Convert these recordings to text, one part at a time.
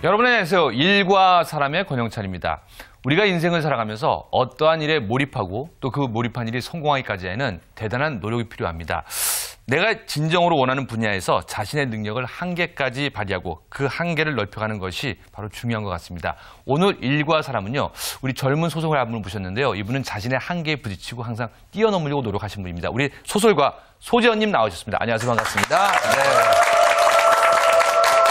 여러분 안녕하세요. 일과 사람의 권영찬입니다. 우리가 인생을 살아가면서 어떠한 일에 몰입하고 또 그 몰입한 일이 성공하기까지에는 대단한 노력이 필요합니다. 내가 진정으로 원하는 분야에서 자신의 능력을 한계까지 발휘하고 그 한계를 넓혀가는 것이 바로 중요한 것 같습니다. 오늘 일과 사람은요, 우리 젊은 소설가 한 분을 모셨는데요. 이분은 자신의 한계에 부딪히고 항상 뛰어넘으려고 노력하신 분입니다. 우리 소설가 소재헌님 나오셨습니다. 안녕하세요. 반갑습니다.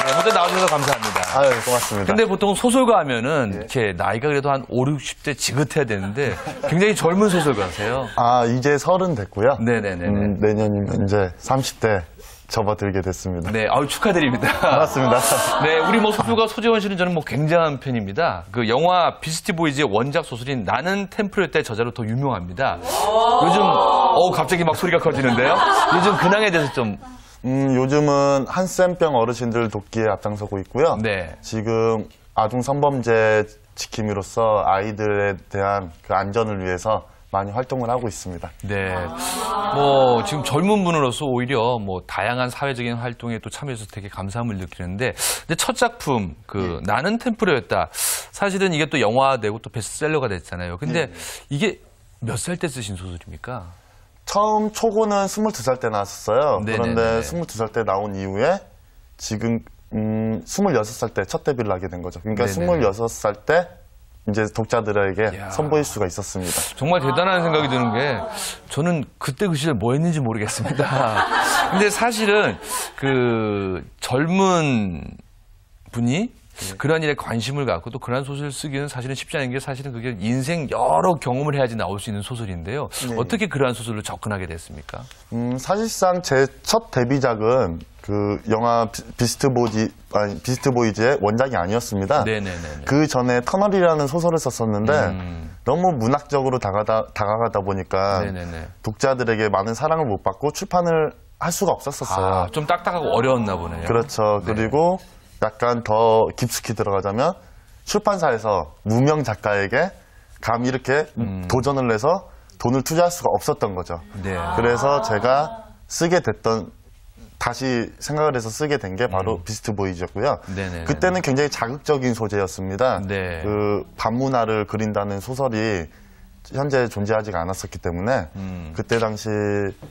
네, 먼저 나와주셔서 감사합니다. 아유, 고맙습니다. 근데 보통 소설가 하면은 이렇게 나이가 그래도 한 5, 60대 지긋해야 되는데 굉장히 젊은 소설가세요. 아, 이제 30 됐고요. 네네네. 내년이면 이제 30대 접어들게 됐습니다. 네, 아유, 축하드립니다. 반갑습니다. 네, 우리 뭐 소설가 소재헌 씨는 저는 뭐 굉장한 팬입니다. 그 영화 비스티 보이즈의 원작 소설인 나는 템플이었다의 저자로 더 유명합니다. 요즘, 갑자기 막 소리가 커지는데요. 요즘 근황에 대해서 좀. 요즘은 한센병 어르신들 돕기에 앞장서고 있고요. 네. 지금 아동 성범죄 지킴이로서 아이들에 대한 그 안전을 위해서 많이 활동을 하고 있습니다. 네. 뭐, 지금 젊은 분으로서 오히려 뭐, 다양한 사회적인 활동에 또 참여해서 되게 감사함을 느끼는데, 근데 첫 작품, 나는 템플이었다. 사실은 이게 또 영화되고 또 베스트셀러가 됐잖아요. 근데 이게 몇 살 때 쓰신 소설입니까? 처음 초고는 22살 때 나왔었어요. 네네네네. 그런데 22살 때 나온 이후에 지금 26살 때 첫 데뷔를 하게 된 거죠. 그러니까 네네네. 26살 때 이제 독자들에게 이야. 선보일 수가 있었습니다. 정말 대단한 생각이 드는 게 저는 그때 그 시절 뭐 했는지 모르겠습니다. 근데 사실은 그 젊은 분이 그런 일에 관심을 갖고 또 그런 소설을 쓰기는 사실은 쉽지 않은 게 사실은 그게 인생 여러 경험을 해야지 나올 수 있는 소설인데요. 네. 어떻게 그러한 소설로 접근하게 됐습니까? 사실상 제 첫 데뷔작은 그 영화 비스트 보이즈의 원작이 아니었습니다. 네네네. 그 전에 터널이라는 소설을 썼었는데 너무 문학적으로 다가가다 보니까 네네네. 독자들에게 많은 사랑을 못 받고 출판을 할 수가 없었었어요. 아, 좀 딱딱하고 어려웠나 보네요. 그렇죠. 네. 그리고 약간 더 깊숙이 들어가자면 출판사에서 무명 작가에게 감히 이렇게 도전을 해서 돈을 투자할 수가 없었던 거죠. 네. 그래서 제가 다시 생각을 해서 쓰게 된 게 바로 비스트 보이즈였고요. 네네네. 그때는 굉장히 자극적인 소재였습니다. 네. 그 반문화를 그린다는 소설이 현재 존재하지가 않았었기 때문에 그때 당시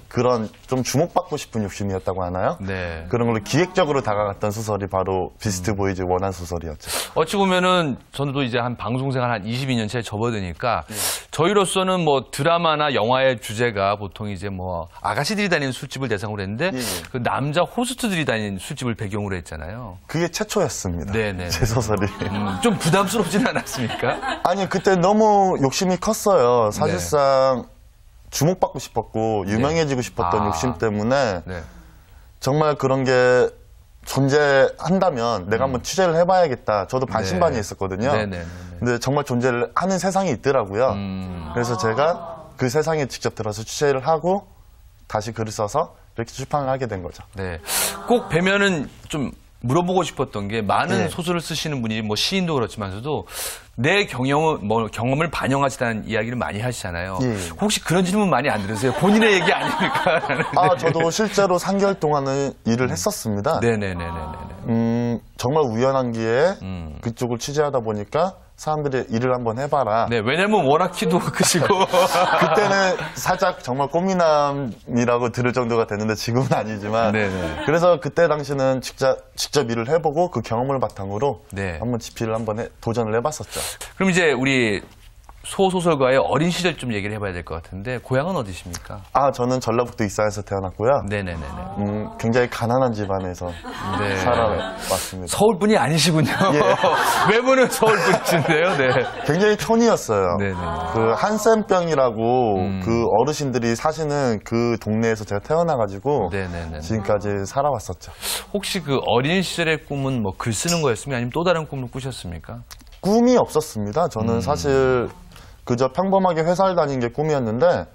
그런 좀 주목받고 싶은 욕심이었다고 하나요? 네. 그런 걸로 기획적으로 다가갔던 소설이 바로 비스트 보이즈 원한 소설이었죠. 어찌 보면은 저도 이제 한 방송생활 한 22년째 접어드니까 저희로서는 뭐 드라마나 영화의 주제가 보통 이제 뭐 아가씨들이 다니는 술집을 대상으로 했는데 그 남자 호스트들이 다니는 술집을 배경으로 했잖아요. 그게 최초였습니다. 네네. 제 소설이. 좀 부담스럽진 않았습니까? 아니 그때 너무 욕심이 컸어요. 사실상 주목받고 싶었고 유명해지고 싶었던 욕심 때문에 정말 그런 게 존재한다면 내가 한번 취재를 해봐야겠다. 저도 반신반의했었거든요. 근데 정말 존재를 하는 세상이 있더라고요. 그래서 제가 그 세상에 직접 들어서 취재를 하고 다시 글을 써서 이렇게 출판을 하게 된 거죠. 네. 꼭 뵈면은 좀 물어보고 싶었던 게 많은 소설을 쓰시는 분이 뭐 시인도 그렇지만서도 내 경험을 반영하시다는 이야기를 많이 하시잖아요. 혹시 그런 질문 많이 안 들으세요? 본인의 얘기 아닙니까? 아, 저도 실제로 3개월 동안은 일을 했었습니다. 네네네네네. 정말 우연한 기회에 그쪽을 취재하다 보니까 사람들이 일을 한번 해봐라. 네, 왜냐면 워낙 키도 크시고. 그때는 살짝 정말 꽃미남이라고 들을 정도가 됐는데 지금은 아니지만. 그래서 그때 당시는 직접 일을 해보고 그 경험을 바탕으로 한번 집필을 한번 도전을 해봤었죠. 그럼 이제 우리 소설가의 어린 시절 좀 얘기를 해봐야 될 것 같은데 고향은 어디십니까? 아, 저는 전라북도 익산에서 태어났고요. 네네네네. 굉장히 가난한 집안에서 살아왔습니다. 서울 분이 아니시군요. 외모는 서울 분이신데요. 네. 굉장히 촌이었어요. 네네. 그 한센병이라고 그 어르신들이 사시는 그 동네에서 제가 태어나가지고 지금까지 살아왔었죠. 혹시 그 어린 시절의 꿈은 뭐 글 쓰는 거였으면 아니면 또 다른 꿈을 꾸셨습니까? 꿈이 없었습니다. 저는 사실 그저 평범하게 회사를 다니는 게 꿈이었는데